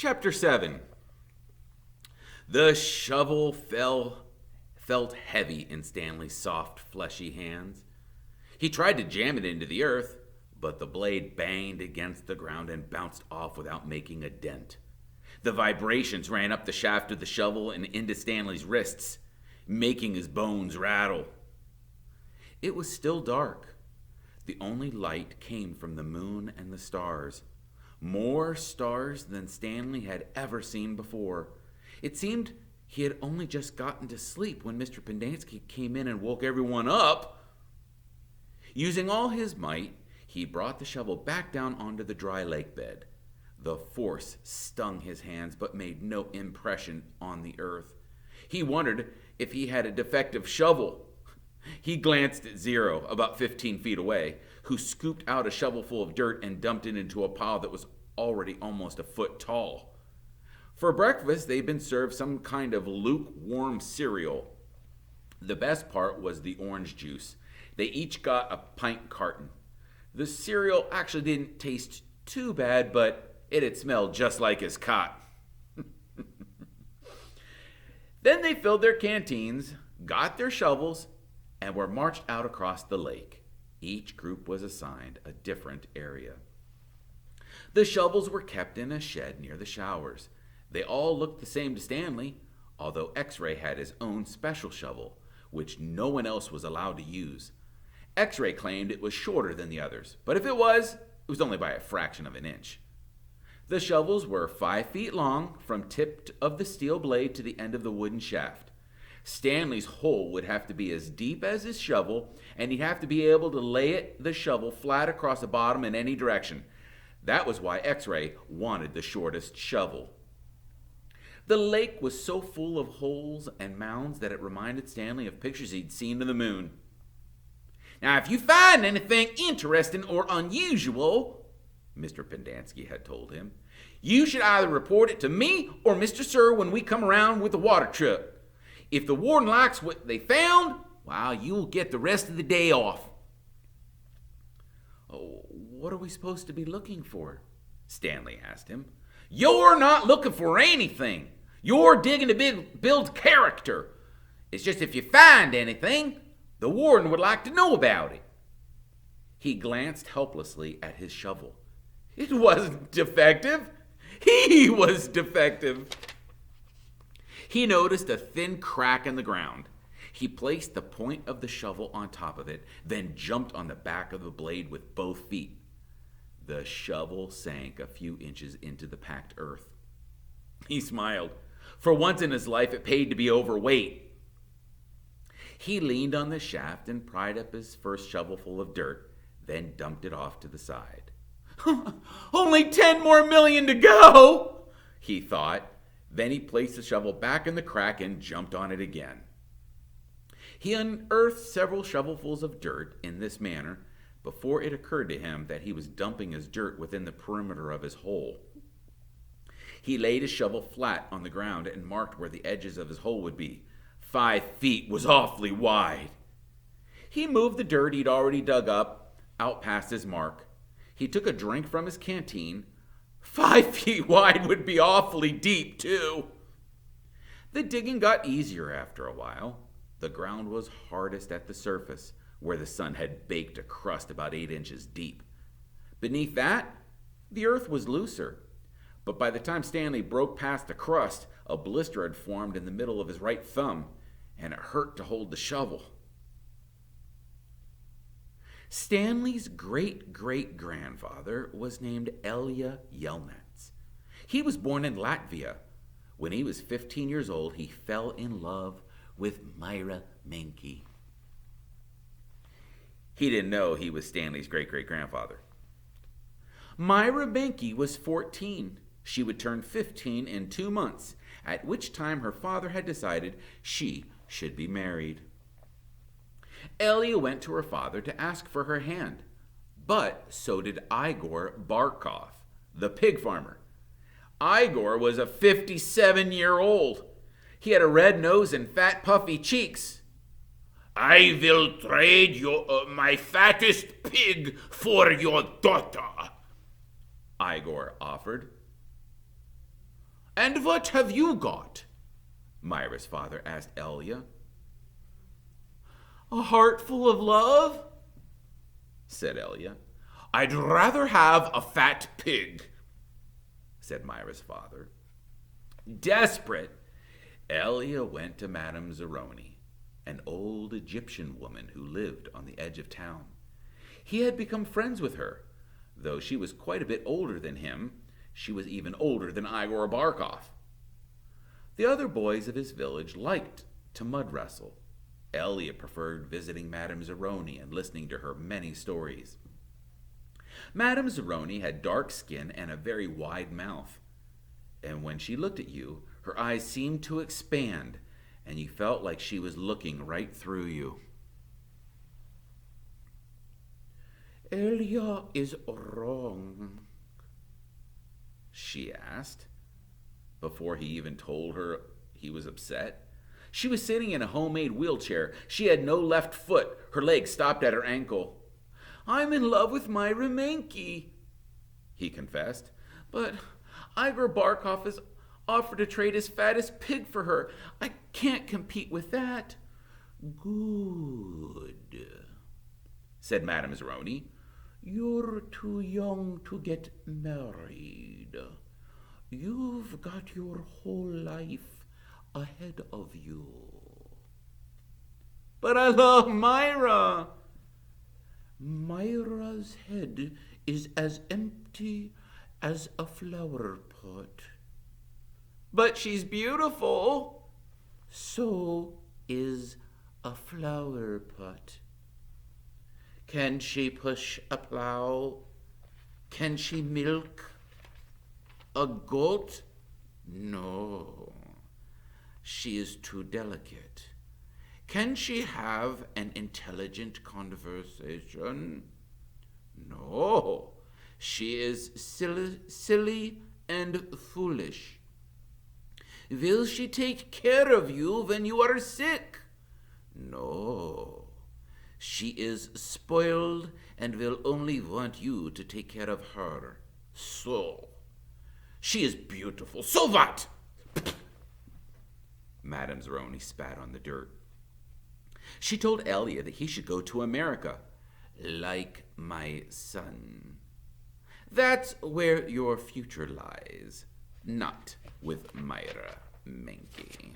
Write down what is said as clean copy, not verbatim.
Chapter 7. The shovel felt heavy in Stanley's soft, fleshy hands. He tried to jam it into the earth, but the blade banged against the ground and bounced off without making a dent. The vibrations ran up the shaft of the shovel and into Stanley's wrists, making his bones rattle. It was still dark. The only light came from the moon and the stars. More stars than Stanley had ever seen before. It seemed he had only just gotten to sleep when Mr. Pendanski came in and woke everyone up. Using all his might, he brought the shovel back down onto the dry lake bed. The force stung his hands but made no impression on the earth. He wondered if he had a defective shovel. He glanced at Zero, about 15 feet away, who scooped out a shovelful of dirt and dumped it into a pile that was already almost a foot tall. For breakfast, they'd been served some kind of lukewarm cereal. The best part was the orange juice. They each got a pint carton. The cereal actually didn't taste too bad, but it had smelled just like his cot. Then they filled their canteens, got their shovels, and were marched out across the lake. Each group was assigned a different area. The shovels were kept in a shed near the showers. They all looked the same to Stanley, although X-Ray had his own special shovel, which no one else was allowed to use. X-Ray claimed it was shorter than the others, but if it was only by a fraction of an inch. The shovels were 5 feet long, from tip of the steel blade to the end of the wooden shaft. Stanley's hole would have to be as deep as his shovel, and he'd have to be able to lay the shovel flat across the bottom in any direction. That was why X-Ray wanted the shortest shovel. The lake was so full of holes and mounds that it reminded Stanley of pictures he'd seen of the moon. "Now, if you find anything interesting or unusual," Mr. Pendanski had told him, "you should either report it to me or Mr. Sir when we come around with the water truck. If the warden likes what they found, well, you'll get the rest of the day off." "Oh, what are we supposed to be looking for?" Stanley asked him. "You're not looking for anything. You're digging to build character. It's just if you find anything, the warden would like to know about it." He glanced helplessly at his shovel. It wasn't defective. He was defective. He noticed a thin crack in the ground. He placed the point of the shovel on top of it, then jumped on the back of the blade with both feet. The shovel sank a few inches into the packed earth. He smiled. For once in his life, it paid to be overweight. He leaned on the shaft and pried up his first shovelful of dirt, then dumped it off to the side. "Only 10 more million to go," he thought. Then he placed the shovel back in the crack and jumped on it again. He unearthed several shovelfuls of dirt in this manner before it occurred to him that he was dumping his dirt within the perimeter of his hole. He laid his shovel flat on the ground and marked where the edges of his hole would be. 5 feet was awfully wide. He moved the dirt he'd already dug up out past his mark. He took a drink from his canteen. 5 feet wide would be awfully deep, too. The digging got easier after a while. The ground was hardest at the surface, where the sun had baked a crust about 8 inches deep. Beneath that, the earth was looser. But by the time Stanley broke past the crust, a blister had formed in the middle of his right thumb, and it hurt to hold the shovel. Stanley's great-great-grandfather was named Elia Yelnats. He was born in Latvia. When he was 15 years old, he fell in love with Myra Menke. He didn't know he was Stanley's great-great-grandfather. Myra Menke was 14. She would turn 15 in 2 months, at which time her father had decided she should be married. Elia went to her father to ask for her hand, but so did Igor Barkov, the pig farmer. Igor was a 57-year-old. He had a red nose and fat, puffy cheeks. "I will trade my fattest pig for your daughter," Igor offered. And what have you got? Myra's father asked Elia. A heart full of love, said Elia. I'd rather have a fat pig, said Myra's father. Desperate, Elia went to Madame Zeroni, an old Egyptian woman who lived on the edge of town. He had become friends with her. Though she was quite a bit older than him, she was even older than Igor Barkov. The other boys of his village liked to mud wrestle. Elia preferred visiting Madame Zeroni and listening to her many stories. Madame Zeroni had dark skin and a very wide mouth. And when she looked at you, her eyes seemed to expand, and you felt like she was looking right through you. Elia is wrong, she asked, before he even told her he was upset. She was sitting in a homemade wheelchair. She had no left foot. Her leg stopped at her ankle. I'm in love with Myra Menke, he confessed. But Igor Barkov has offered to trade his fattest pig for her. I can't compete with that. Good, said Madame Zeroni. You're too young to get married. You've got your whole life ahead of you. But I love Myra. Myra's head is as empty as a flower pot. But she's beautiful. So is a flower pot. Can she push a plow? Can she milk a goat? No. She is too delicate. Can she have an intelligent conversation? No. She is silly and foolish. Will she take care of you when you are sick? No. She is spoiled and will only want you to take care of her. So, she is beautiful. So what? Madame Zeroni spat on the dirt. She told Elia that he should go to America, like my son. That's where your future lies, not with Myra Menke.